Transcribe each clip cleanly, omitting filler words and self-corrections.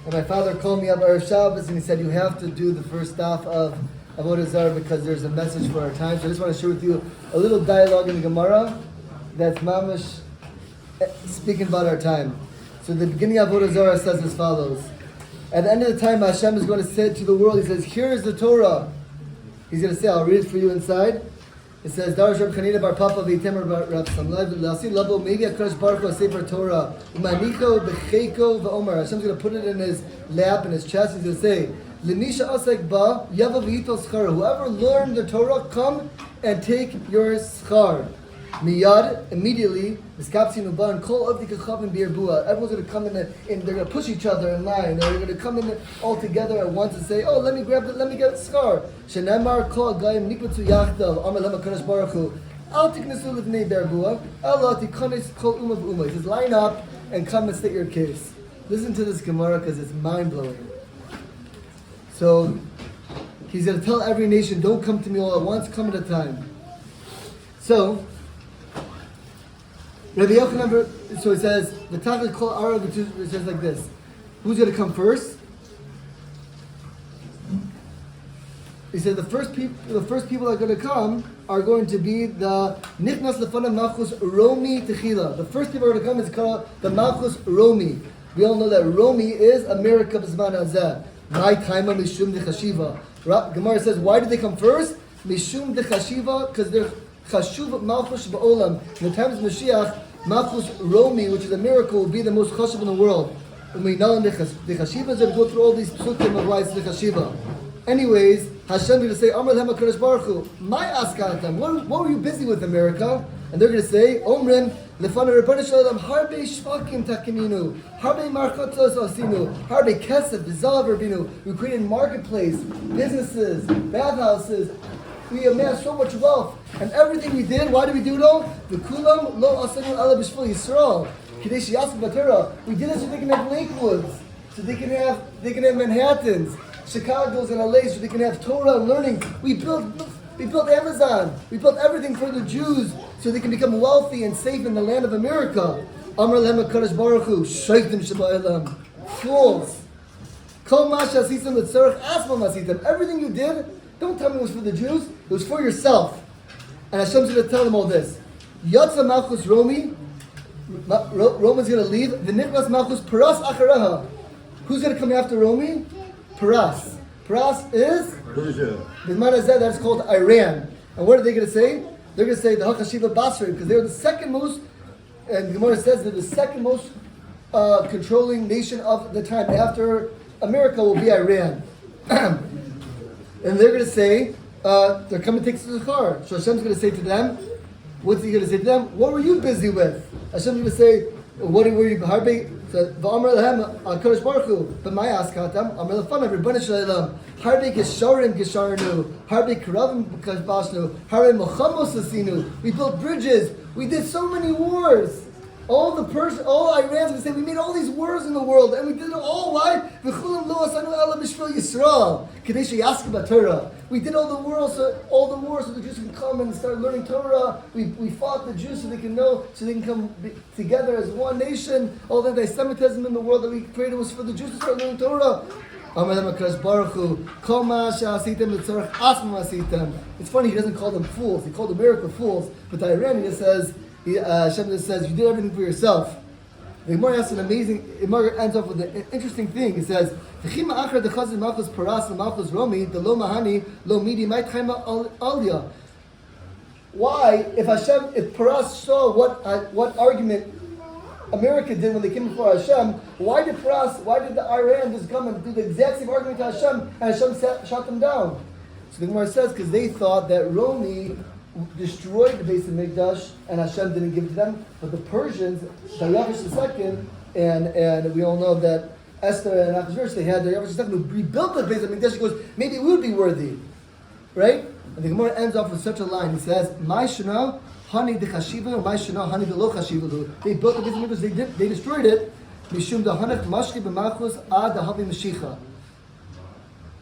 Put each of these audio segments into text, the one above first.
And my father called me up Erev Shabbos and he said, you have to do the first stop of Avodah Zarah because there's a message for our time. So I just want to share with you a little dialogue in the Gemora that's mamash speaking about our time. So the beginning of Avodah Zarah says as follows. At the end of the time, Hashem is going to say to the world, He says, here is the Torah. He's going to say, I'll read it for you inside. It says, Darash Rab Chanina bar Papa v'Itamar bar Rab Samlai v'Lasi Labo maybe HaKadosh Baruch Hu Sefer Torah Umanicho b'Cheiko v'Omar. Hashem's going to put it in his lap, in his chest. He's going to say, L'nisha asek ba yava v'yito schar. Whoever learned the Torah, come and take your schar. Miyad, immediately, everyone's going to come in and they're going to push each other in line. They're going to come in all together at once and say, oh, let me grab it, let me get schar. Shenemar kol gayim nikutzu yachdav, amar lema kadosh baruch hu, al tiknesu livnei berbua, ela tikonis kol uma v'uma. He says, line up and come and state your case. Listen to this Gemora because it's mind-blowing. So, he's going to tell every nation, don't come to me all at once, come at a time. So, Rabbi Yochanan, so it says, the Tachlis Kol Aryeh, it says like this. Who's going to come first? He said the first people that are going to come are going to be the Nichnas Lefana Malchus Romi Techila. The first people that are going to come is called the Malchus Romi. We all know that Romi is America B'Zman Hazeh. My time Mishum Dechashiva. Gemara says, why did they come first? Mishum Dechashiva, because they're Chashuv Malchus Ba'olam. In the times of Mashiach, Malchus Romi, which is a miracle, will be the most chashuv in the world. And we know the Chashiva is going to go through all these psukim of why it's the Chashiva. Anyways, Hashem is going to say, Amar Lehem HaKadosh Baruch Hu, my askatam, what were you busy with, America? And they're going to say, Omrim, Lefana Rebbeinu Shalom, Harbe Shvakim Takininu, Harbe Marchotos Asinu, Harbe Kesef, Bizav Rabinu. We created marketplace, businesses, bathhouses. We amassed so much wealth, and everything we did. Why did we do it all? The kulam lo asanu ala b'shvil Yisrael. Kadesh yasuk b'Torah. We did it so they can have Lakewoods, so they can have Manhattans, Chicago's and LA's, so they can have Torah and learning. We built Amazon. We built everything for the Jews, so they can become wealthy and safe in the land of America. Amar lehem HaKadosh Baruch Hu, shaytim sheba'elam, fools. Kol ma she'asitem l'tzorech asma masitem. Everything you did. Don't tell me it was for the Jews. It was for yourself. And Hashem's going to tell them all this. Yatza Malchus Romi. Roman's going to leave. The Nichlas Malchus Paras Achareha. Who's going to come after Romi? Paras. Paras is Persia. That's called Iran. And what are they going to say? They're going to say the Hakashiva Basri, because they're the second most, and Gemora says they're the second most controlling nation of the time. After America will be Iran. And they're going to say, they're coming to take Zechar. So Hashem's going to say to them, what's He going to say to them? What were you busy with? Hashem's going to say, what were you, Harbe, V'amar lehem, HaKadosh Baruch Hu, B'may askatam, Amar lefanav, Rebbeinu Shalom, Harbe Gesharim Gesharnu, Harbe Karavim Kashbashnu, Harbe Mochamos Asinu. We built bridges. We did so many wars. All Iran's going to say, we made all these wars in the world, and we did it all. Why? We did all the wars so the Jews can come and start learning Torah. We fought the Jews so they can know, so they can come together as one nation. All the anti-Semitism in the world that we created was for the Jews to start learning Torah. It's funny, he doesn't call them fools. He called America fools. But the Iranian says, Hashem says, you did everything for yourself. The Gemora asks an amazing, Gemora ends up with an interesting thing. It says, why, if Paras saw what argument America did when they came before Hashem, why did the Iran just come and do the exact same argument to Hashem, and Hashem shot them down? So the Gemara says, because they thought that Romi destroyed the base of Mikdash, and Hashem didn't give it to them. But the Persians, Darius II, and we all know that Esther and Achashverosh, they had Darius II who rebuilt the base of Mikdash. He goes, maybe we would be worthy, right? And the Gemara ends off with such a line. He says, "My shana hani dechashiva, or my shana hani delo chashiva." They built the base of Mikdash. They destroyed it. Mishum dahanach mashli b'malchus ad dahavi mashicha.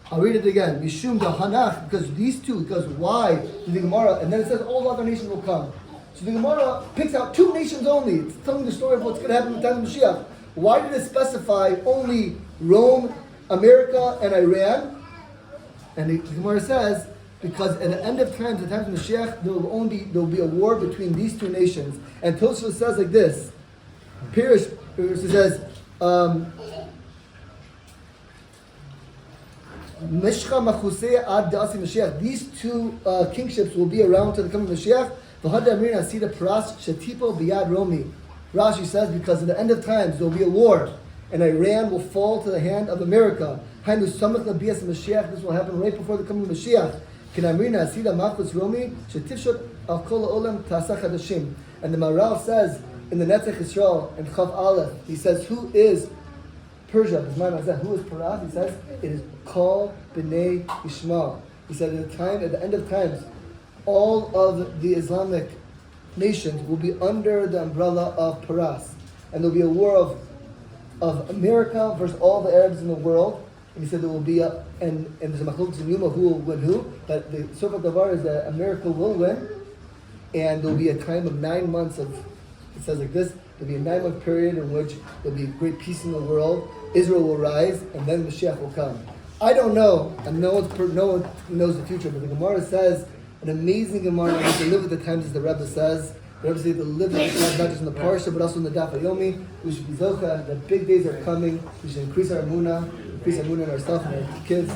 I'll read it again. Mishum the Hanach, because these two, because why? The Gemara, and then it says all other nations will come. So the Gemara picks out two nations only. It's telling the story of what's going to happen in the time of Mashiach. Why did it specify only Rome, America, and Iran. And the Gemara says, because at the end of times, the times of Mashiach, there will be a war between these two nations. And Tosfos says like this. Pirish says, Mishcha Machusei ad Da'asi Mashiach. These two kingships will be around to the coming of Mashiach. Rashi says, because at the end of times there will be a war, and Iran will fall to the hand of America. This will happen right before the coming of Mashiach. And the Maral says in the Netzach Yisrael and Chav Aleph, he says, who is Persia? Who is Paras? He says, it is Kol B'nai Yishmael. He said, at the end of times, all of the Islamic nations will be under the umbrella of Paras. And there will be a war of America versus all the Arabs in the world. And he said there will be and there's a machlokes in Yuma who will win who. But the Sof Davar is that America will win. And there will be a time of 9 months of, it says like this, there will be a 9-month period in which there will be great peace in the world. Israel will rise, and then Mashiach will come. I don't know, and no one knows the future, but the Gemara says, an amazing Gemara, to live with the times, as the Rebbe says. The Rebbe says to live with the times, not just in the Parsha, but also in the Daf Yomi. We should be zocha. The big days are coming. We should increase our emunah in ourselves and our kids.